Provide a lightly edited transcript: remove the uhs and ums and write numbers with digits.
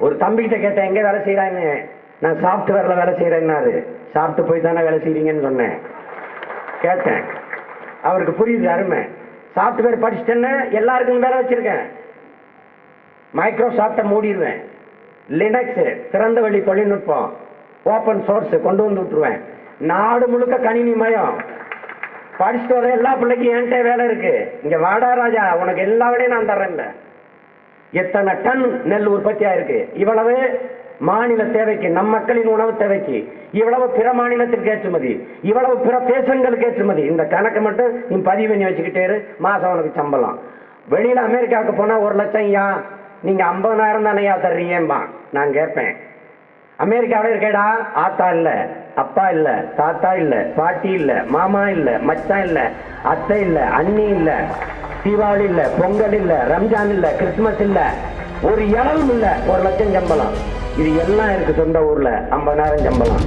ஒரு தம்பிக்கிட்ட கேட்டேன், எங்கே வேலை செய்கிறாங்க? நான் சாஃப்ட்வேரில் வேலை செய்கிறேன்னாரு. சாப்பிட்டு போய் தானே வேலை செய்கிறீங்கன்னு சொன்னேன். கேட்டேன், அவருக்கு புரியுது அருமை. சாஃப்ட்வேர் படிச்சுட்டேன்னு எல்லாருக்கும் வேலை வச்சிருக்கேன். மைக்ரோசாஃப்டை மூடிடுவேன். லினக்ஸ் திறந்த வழி தொழில்நுட்பம், ஓப்பன் சோர்ஸ் கொண்டு வந்து விட்டுருவேன். நாடு முழுக்க கணினி மயம். படிச்சுட்டு வர எல்லா பிள்ளைக்கும் என்கிட்ட வேலை இருக்கு. இங்க வாடா ராஜா, உனக்கு எல்லா வேலையும் நான் தர்றேன். எத்தனை டன் நெல் உற்பத்தியா இருக்கு, இவ்வளவு மாநில தேவைக்கு, நம் மக்களின் உணவு தேவைக்கு, இவ்வளவு பிற மாநிலத்திற்கு ஏற்றுமதி, இவ்வளவு பிற தேசங்களுக்கு ஏற்றுமதி. இந்த கணக்கு மட்டும் நீ பதிவு பண்ணி வச்சுக்கிட்டே இரு. மாசம் உனக்கு சம்பளம். வெளியில அமெரிக்காவுக்கு போனா 1 லட்சம் யா, நீங்க 50,000 தானையா தர்றீங்கம்பா. நான் கேட்பேன், அமெரிக்காவில இருக்கேடா, ஆத்தா இல்ல, அப்பா இல்ல, தாத்தா இல்ல, பாட்டி இல்ல, மாமா இல்ல, மச்சான் இல்ல, அத்தை இல்ல, அண்ணி இல்ல, தீபாவளி இல்ல, பொங்கல் இல்ல, ரம்ஜான் இல்ல, கிறிஸ்துமஸ் இல்ல, ஒரு இளவும் இல்ல. 1 லட்சம் சம்பளம். இது எல்லாம் இருக்கு சொந்த ஊர்ல. 50,000 சம்பளம்.